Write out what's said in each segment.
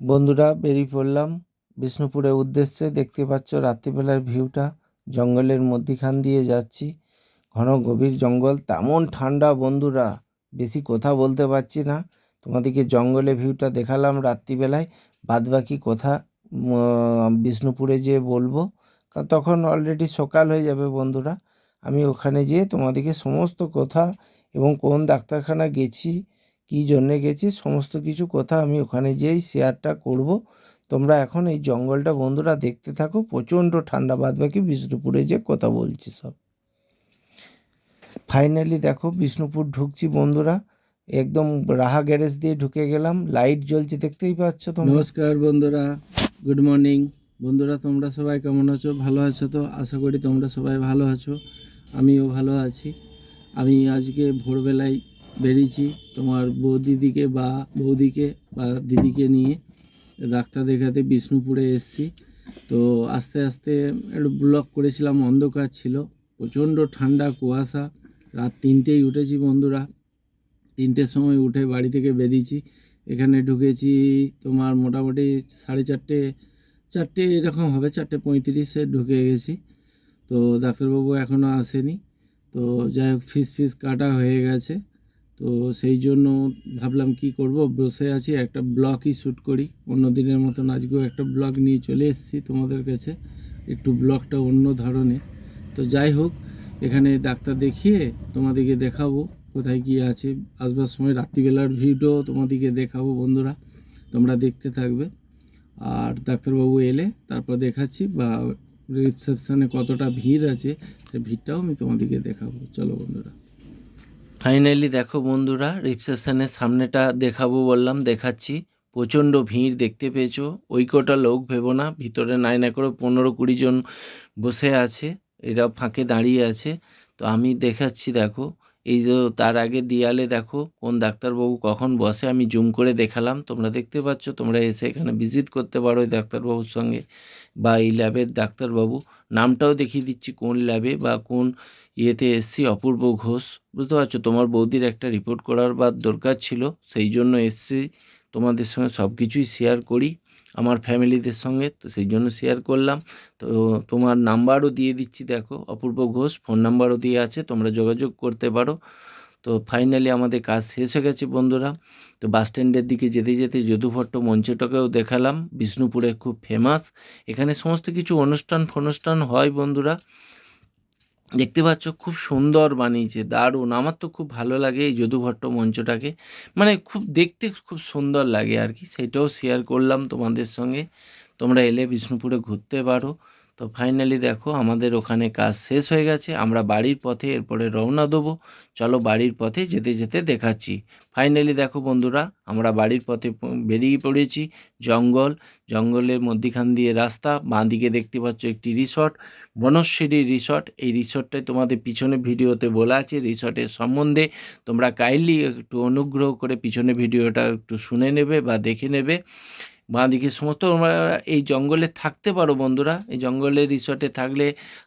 বন্ধুরা বেরিয়ে পড়লাম বিষ্ণুপুরের উদ্দেশ্যে। দেখতে পাচ্ছ রাত্রিবেলার ভিউটা, জঙ্গলের মধ্যিখান দিয়ে যাচ্ছি। ঘন গভীর জঙ্গল, তেমন ঠান্ডা বন্ধুরা, বেশি কথা বলতে পারছি না। তোমাদেরকে জঙ্গলে ভিউটা দেখালাম রাত্রিবেলায়, বাদবাকি কথা বিষ্ণুপুরে যেয়ে বলবো, কারণ তখন অলরেডি সকাল হয়ে যাবে বন্ধুরা। আমি ওখানে যেয়ে তোমাদেরকে সমস্ত কথা এবং কোন ডাক্তারখানা গেছি, কী জন্যে গেছি, সমস্ত কিছু কথা আমি ওখানে যেয়েই শেয়ারটা করব। তোমরা এখন এই জঙ্গলটা বন্ধুরা দেখতে থাকো। প্রচণ্ড ঠান্ডা, বাদবাকি বিষ্ণুপুরে যে কথা বলছি সব। ফাইনালি দেখো বিষ্ণুপুর ঢুকছি বন্ধুরা, একদম রাহা গ্যারেজ দিয়ে ঢুকে গেলাম। লাইট জ্বলছে, দেখতেই পাচ্ছ তোমরা। নমস্কার বন্ধুরা, গুড মর্নিং বন্ধুরা। তোমরা সবাই কেমন আছো? ভালো আছো তো? আশা করি তোমরা সবাই ভালো আছো, আমিও ভালো আছি। আমি আজকে ভোরবেলায় বেরিয়েছি তোমার বৌদিকে বা দিদিকে নিয়ে ডাক্তার দেখাতে বিষ্ণুপুরে এসেছি। তো আস্তে আস্তে একটু ব্লক করেছিলাম, অন্ধকার ছিল, প্রচণ্ড ঠান্ডা, কুয়াশা। রাত 3টেই উঠেছি বন্ধুরা, 3টের সময় উঠে বাড়ি থেকে বেরিয়েছি। এখানে ঢুকেছি তোমার মোটামুটি 4:30 এরকম হবে, 4:35 ঢুকে গেছি। তো ডাক্তারবাবু এখনও আসেনি। তো যাই হোক, ফিস কাটা হয়ে গেছে। তো সেই জন্য ভাবলাম কি করব, বসে আছি, একটা ব্লগই শ্যুট করি। অন্য দিনের মতন আজকেও একটা ব্লগ নিয়ে চলে এসেছি তোমাদের কাছে, একটু ব্লগটা অন্য ধরনের। তো যাই হোক, এখানে ডাক্তার দেখিয়ে তোমাদেরকে দেখাবো কোথায় কী আছে। আসবার সময় রাত্রিবেলার ভিউটাও তোমাদেরকে দেখাবো বন্ধুরা, তোমরা দেখতে থাকবে। আর ডাক্তারবাবু এলে তারপর দেখাচ্ছি, বা রিসেপশানে কতটা ভিড় আছে সে ভিড়টাও আমি তোমাদেরকে দেখাবো। চলো বন্ধুরা। ফাইনালি দেখো বন্ধুরা, রিসেপশনের সামনেটা দেখাবো বললাম, দেখাচ্ছি। প্রচণ্ড ভিড় দেখতে পেয়েছো। ওই কটা লোক ভেবো না, ভিতরে নাই না করে 15-20 জন বসে আছে, এরা ফাঁকে দাঁড়িয়ে আছে। তো আমি দেখাচ্ছি, দেখো এই যে তার আগে দেয়ালে দেখো কোন ডাক্তারবাবু কখন বসে, আমি জুম করে দেখালাম, তোমরা দেখতে পাচ্ছ। তোমরা এসে এখানে ভিজিট করতে পারো এই ডাক্তারবাবুর সঙ্গে, বা এই ল্যাবের ডাক্তারবাবু। নামটাও দেখিয়ে দিচ্ছি কোন ল্যাবে বা কোন ইয়েতে এসছি, অপূর্ব ঘোষ। বুঝতে পারছো, তোমার বৌদির একটা রিপোর্ট করার বা দরকার ছিল, সেই জন্য এসছি। তোমাদের সঙ্গে সব কিছুই শেয়ার করি আমার ফ্যামিলিদের সঙ্গে, তো সেই জন্য শেয়ার করলাম। তো তোমার নাম্বারও দিয়ে দিচ্ছি, দেখো অপূর্ব ঘোষ, ফোন নাম্বারও দিয়ে আছে, তোমরা যোগাযোগ করতে পারো। তো ফাইনালি আমাদের কাজ শেষ হয়ে গেছে বন্ধুরা। তো বাস স্ট্যান্ডের দিকে যেতে যেতে যদুভট্ট মঞ্চটাকেও দেখালাম, বিষ্ণুপুরের খুব ফেমাস। এখানে সমস্ত কিছু অনুষ্ঠান হয় বন্ধুরা। দেখতে পাচ্ছ খুব সুন্দর বানিয়েছে, দারুণ। আমার তো খুব ভালো লাগে এই যদুভট্ট মঞ্চটাকে, মানে খুব দেখতে খুব সুন্দর লাগে আর কি। সেটাও শেয়ার করলাম তোমাদের সঙ্গে। তোমরা এলে বিষ্ণুপুরে ঘুরতে পারো। তো ফাইনালি দেখো আমাদের ওখানে কাজ শেষ হয়ে গেছে, আমরা বাড়ির পথে এরপরে রওনা দেবো। চলো বাড়ির পথে যেতে যেতে দেখাচ্ছি। ফাইনালি দেখো বন্ধুরা, আমরা বাড়ির পথে বেরিয়ে পড়েছি। জঙ্গলের মধ্যিখান দিয়ে রাস্তা, বাঁ দিকে দেখতে পাচ্ছ একটি রিসর্ট, বনশ্রী রিসর্ট। এই রিসর্টটাই তোমাদের পিছনে ভিডিওতে বলা আছে রিসর্টের সম্বন্ধে। তোমরা কাইন্ডলি একটু অনুগ্রহ করে পিছনে ভিডিওটা একটু শুনে নেবে বা দেখে নেবে। বাঁ দিকে সমস্ত তোমরা এই জঙ্গলে থাকতে পারো বন্ধুরা। এই জঙ্গলের রিসর্টে থাকলে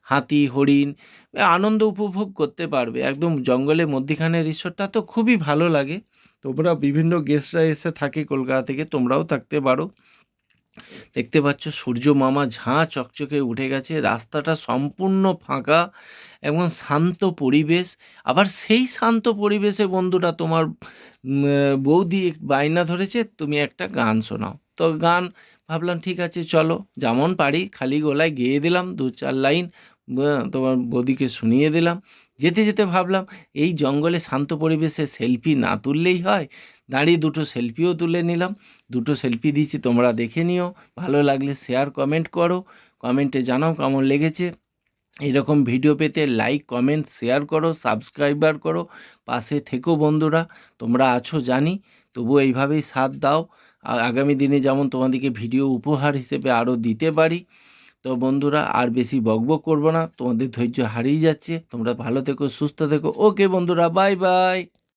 হাতি, হরিণ আনন্দ উপভোগ করতে পারবে। একদম জঙ্গলের মধ্যিখানে রিসর্টটা তো খুবই ভালো লাগে। তোমরা বিভিন্ন গেস্টরা এসে থাকে কলকাতা থেকে, তোমরাও থাকতে পারো। দেখতে পাচ্ছ সূর্য মামা ঝাঁ চকচকে উঠে গেছে, রাস্তাটা সম্পূর্ণ ফাঁকা এবং শান্ত পরিবেশ। আবার সেই শান্ত পরিবেশে বন্ধুরা তোমার বৌদি বায়না ধরেছে তুমি একটা গান শোনাও। তো গান ভাবলাম ঠিক আছে চলো, যেমন পারি খালি গলায় গেয়ে দিলাম 2-4 লাইন, তোমার বৌদিকে শুনিয়ে দিলাম। যেতে যেতে ভাবলাম এই জঙ্গলে শান্ত পরিবেশে সেলফি না তুললেই হয়, দাঁড়িয়ে দুটো সেলফিও তুলে নিলাম। দুটো সেলফি দিয়েছি, তোমরা দেখে নিও। ভালো লাগলে শেয়ার কমেন্ট করো, কমেন্টে জানাও কেমন লেগেছে। এরকম ভিডিও পেতে লাইক কমেন্ট শেয়ার করো, সাবস্ক্রাইবার করো, পাশে থেকো বন্ধুরা। তোমরা আছো জানি, তবুও এইভাবেই সাথ দাও। আগামী দিনে যেমন তোমাদেরকে ভিডিও উপহার হিসেবে আরও দিতে পারি। তো বন্ধুরা আর বেশি বকবক করবো না, তোমাদের ধৈর্য হারিয়ে যাচ্ছে। তোমরা ভালো থেকো, সুস্থ থেকো। ওকে বন্ধুরা, বাই বাই।